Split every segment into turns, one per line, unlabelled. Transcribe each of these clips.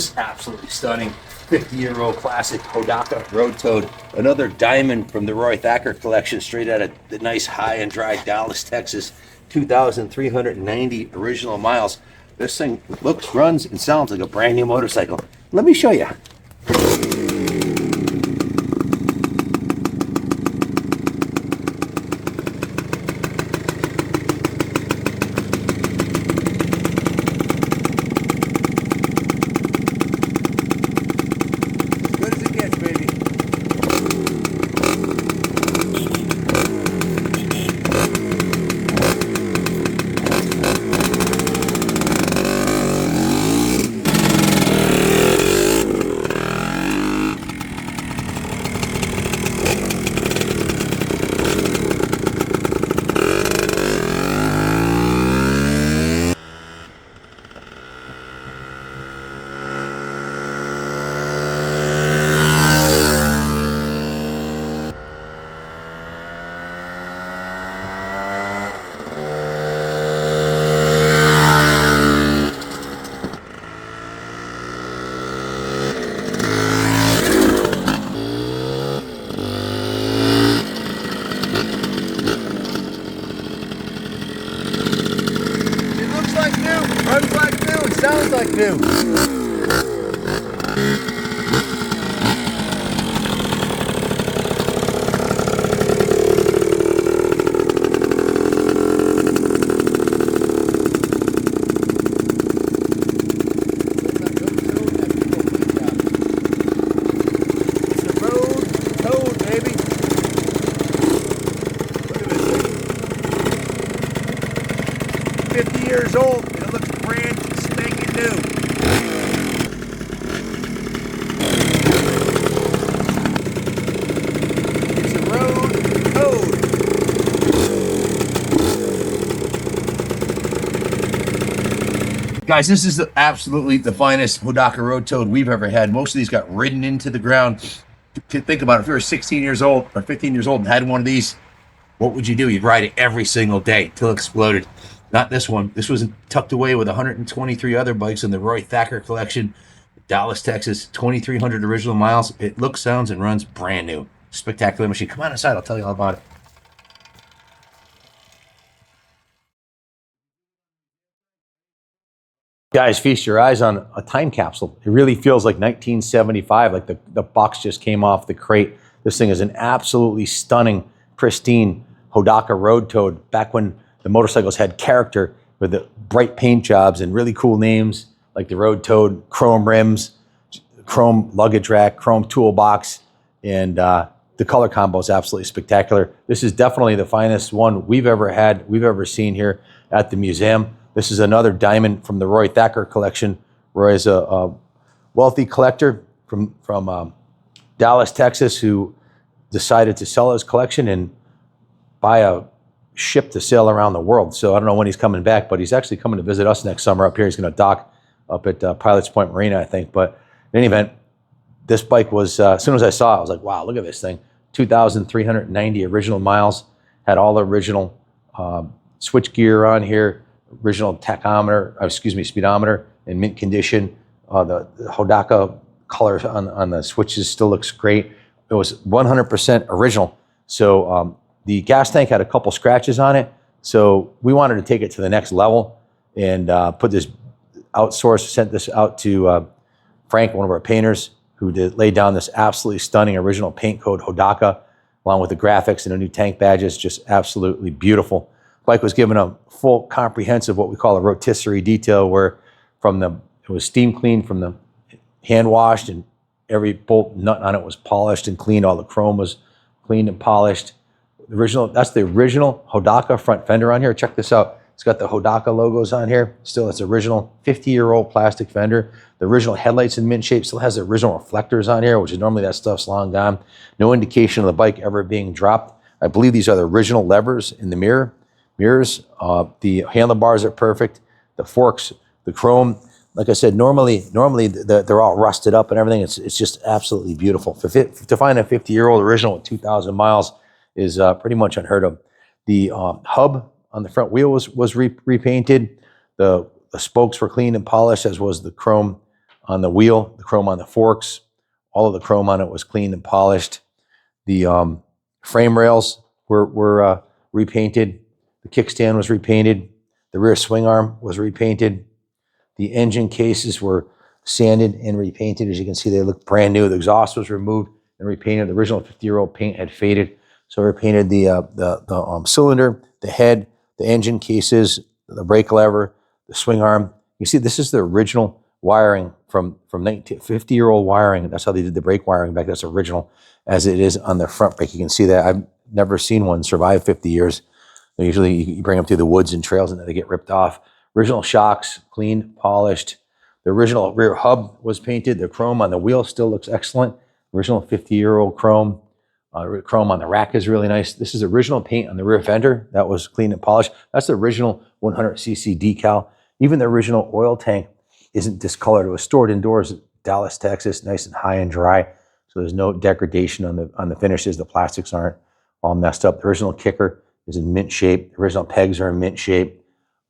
this absolutely stunning 50-year-old classic Hodaka Road Toad. Another diamond from the Roy Thacker collection, straight out of the nice high and dry Dallas, Texas. 2,390 original miles. This thing looks, runs, and sounds like a brand new motorcycle. Let me show you. Runs like new, sounds like new. It's a road toad, baby. Look at this thing. 50 years old. It looks brand spanking new. It's a road toad. Guys, this is absolutely the finest Hodaka Road Toad we've ever had. Most of these got ridden into the ground. Think about it. If you were 16 years old or 15 years old and had one of these, what would you do? You'd ride it every single day till it exploded. Not this one. This was tucked away with 123 other bikes in the Roy Thacker collection. Dallas, Texas, 2,300 original miles. It looks, sounds, and runs brand new. Spectacular machine. Come on inside. I'll tell you all about it. Guys, feast your eyes on a time capsule. It really feels like 1975, like the box just came off the crate. This thing is an absolutely stunning, pristine Hodaka Road Toad, back when the motorcycles had character with the bright paint jobs and really cool names like the Road Toad, chrome rims, chrome luggage rack, chrome toolbox, and the color combo is absolutely spectacular. This is definitely the finest one we've ever had, we've ever seen here at the museum. This is another diamond from the Roy Thacker collection. Roy is a wealthy collector from Dallas, Texas, who decided to sell his collection and buy a ship to sail around the world. So I don't know when he's coming back, but he's actually coming to visit us next summer up here. He's going to dock up at Pilots Point Marina, I think. But in any event, this bike was, as soon as I saw it, I was like, wow, look at this thing. 2,390 original miles, had all the original switch gear on here, original tachometer, speedometer in mint condition. The Hodaka color on the switches still looks great. It was 100% original. So the gas tank had a couple scratches on it. So we wanted to take it to the next level and put this sent this out to Frank, one of our painters, who laid down this absolutely stunning original paint code Hodaka, along with the graphics and the new tank badges, just absolutely beautiful. Bike was given a full comprehensive, what we call a rotisserie detail, where it was steam cleaned from the hand washed, and every bolt nut on it was polished and cleaned. All the chrome was cleaned and polished. That's the original Hodaka front fender on here. Check this out. It's got the Hodaka logos on here. Still, it's original 50-year-old plastic fender. The original headlights in mint shape. Still has the original reflectors on here, which is normally that stuff's long gone. No indication of the bike ever being dropped. I believe these are the original levers in the mirrors. The handlebars are perfect. The forks, the chrome. Like I said, normally they're all rusted up and everything. It's just absolutely beautiful. To find a 50-year-old original with 2,000 miles is pretty much unheard of. The hub on the front wheel was repainted. The spokes were cleaned and polished, as was the chrome on the wheel, the chrome on the forks. All of the chrome on it was cleaned and polished. The frame rails were repainted. The kickstand was repainted. The rear swing arm was repainted. The engine cases were sanded and repainted. As you can see, they look brand new. The exhaust was removed and repainted. The original 50-year-old paint had faded. So we repainted the cylinder, the head, the engine cases, the brake lever, the swing arm. You see, this is the original wiring from 50-year-old wiring. That's how they did the brake wiring back. That's original as it is on the front brake. You can see that. I've never seen one survive 50 years. Usually you bring them through the woods and trails and then they get ripped off. Original shocks, cleaned, polished. The original rear hub was painted. The chrome on the wheel still looks excellent. Original 50-year-old chrome. Chrome on the rack is really nice. This is original paint on the rear fender. That was cleaned and polished. That's the original 100cc decal. Even the original oil tank isn't discolored. It was stored indoors at Dallas, Texas, nice and high and dry. So there's no degradation on the finishes. The plastics aren't all messed up. The original kicker is in mint shape. The original pegs are in mint shape.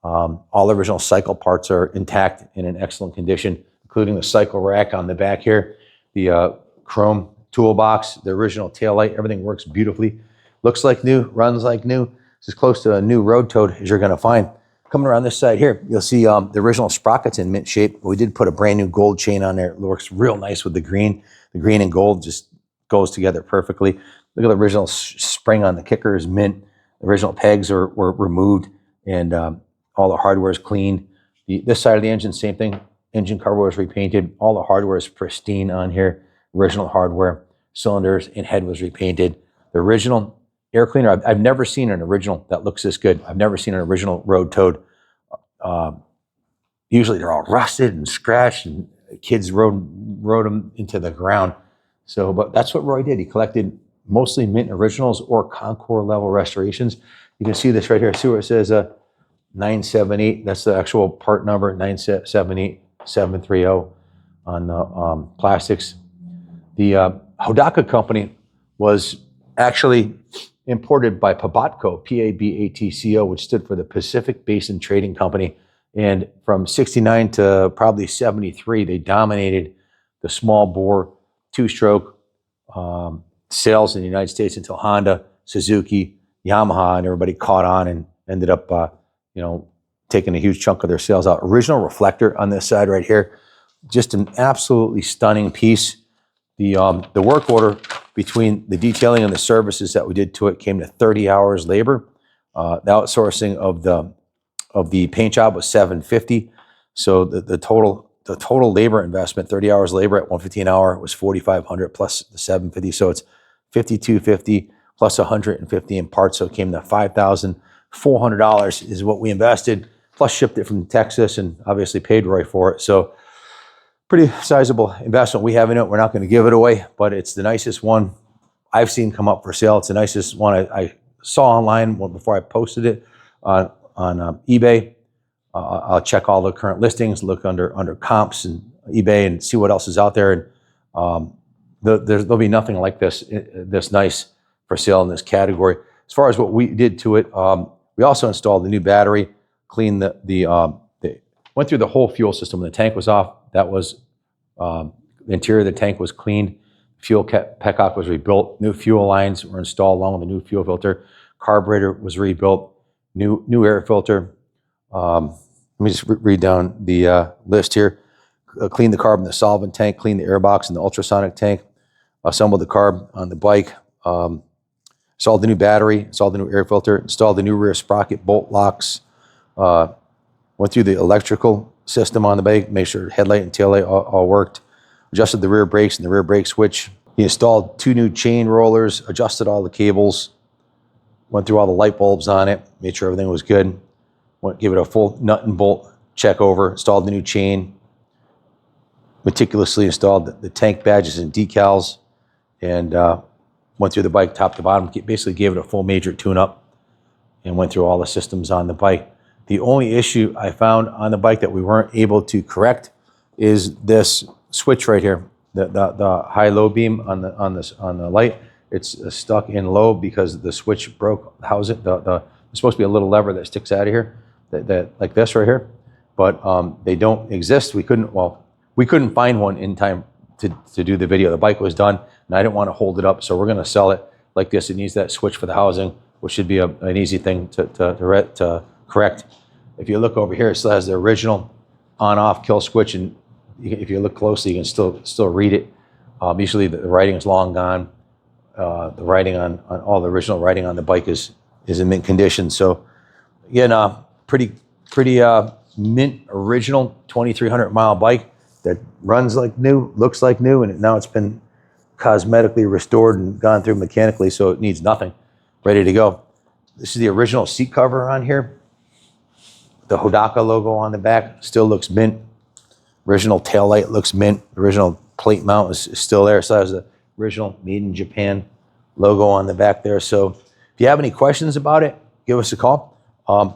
All the original cycle parts are intact and in excellent condition, including the cycle rack on the back here, the chrome toolbox, the original taillight. Everything works beautifully. Looks like new, runs like new. It's as close to a new road toad as you're going to find. Coming around this side here, you'll see the original sprockets in mint shape. We did put a brand new gold chain on there. It works real nice with the green. The green and gold just goes together perfectly. Look at the original spring on the kicker is mint. The original pegs were removed and all the hardware is clean. This side of the engine, same thing. Engine cover was repainted. All the hardware is pristine on here. Original hardware. Cylinders and head was repainted. The original air cleaner, I've never seen an original that looks this good. I've never seen an original road toad. Usually they're all rusted and scratched and kids rode them into the ground. So, but that's what Roy did. He collected mostly mint originals or Concours level restorations. You can see this right here. See where it says 978. That's the actual part number, 978730 on the plastics. The Hodaka company was actually imported by Pabatco, P-A-B-A-T-C-O, which stood for the Pacific Basin Trading Company. And from 69 to probably 73, they dominated the small bore two-stroke sales in the United States until Honda, Suzuki, Yamaha, and everybody caught on and ended up, taking a huge chunk of their sales out. Original reflector on this side right here, just an absolutely stunning piece. The work order between the detailing and the services that we did to it came to 30 hours labor. The outsourcing of the paint job was $750. So the total labor investment, 30 hours labor at $150 an hour, was $4,500 plus the $750. So it's $5,250 plus $150 in parts. So it came to $5,400 is what we invested. Plus shipped it from Texas and obviously paid Roy for it. So pretty sizable investment we have in it. We're not going to give it away, but it's the nicest one I've seen come up for sale. It's the nicest one I saw online before I posted it on eBay. I'll check all the current listings, look under comps and eBay and see what else is out there. And there'll be nothing like this nice for sale in this category. As far as what we did to it, we also installed the new battery, cleaned went through the whole fuel system. When the tank was off, that was the interior of the tank was cleaned. Fuel petcock was rebuilt. New fuel lines were installed along with the new fuel filter. Carburetor was rebuilt. New air filter. Let me just read down the list here. Cleaned the carb in the solvent tank. Cleaned the airbox in the ultrasonic tank. Assembled the carb on the bike. Installed the new battery. Installed the new air filter. Installed the new rear sprocket bolt locks. Went through the electrical system on the bike, made sure headlight and taillight all worked. Adjusted the rear brakes and the rear brake switch. He installed 2 new chain rollers, adjusted all the cables, went through all the light bulbs on it, made sure everything was good. Gave it a full nut and bolt check over, installed the new chain, meticulously installed the tank badges and decals, and went through the bike top to bottom, basically gave it a full major tune-up, and went through all the systems on the bike. The only issue I found on the bike that we weren't able to correct is this switch right here, the high-low beam on the light. It's stuck in low because the switch broke. How's it? There's supposed to be a little lever that sticks out of here, that like this right here, but they don't exist. We couldn't. Well, we couldn't find one in time to do the video. The bike was done, and I didn't want to hold it up, so we're going to sell it like this. It needs that switch for the housing, which should be an easy thing to correct. If you look over here, it still has the original on-off kill switch, and if you look closely, you can still read it. Usually the writing is long gone. The writing on all the original writing on the bike is in mint condition. So again, pretty mint original 2,300 mile bike that runs like new, looks like new, and now it's been cosmetically restored and gone through mechanically, so it needs nothing, ready to go. This is the original seat cover on here. The Hodaka logo on the back still looks mint. Original taillight looks mint. The original plate mount is still there. So it has the original Made in Japan logo on the back there. So if you have any questions about it, give us a call.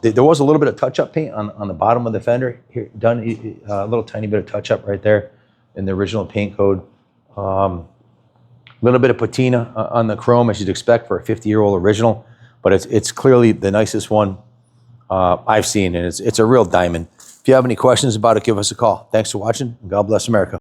There was a little bit of touch-up paint on the bottom of the fender here, done a little tiny bit of touch-up right there in the original paint code. A little bit of patina on the chrome, as you'd expect for a 50-year-old original, but it's clearly the nicest one I've seen, and it's a real diamond. If you have any questions about it, give us a call. Thanks for watching, and God bless America.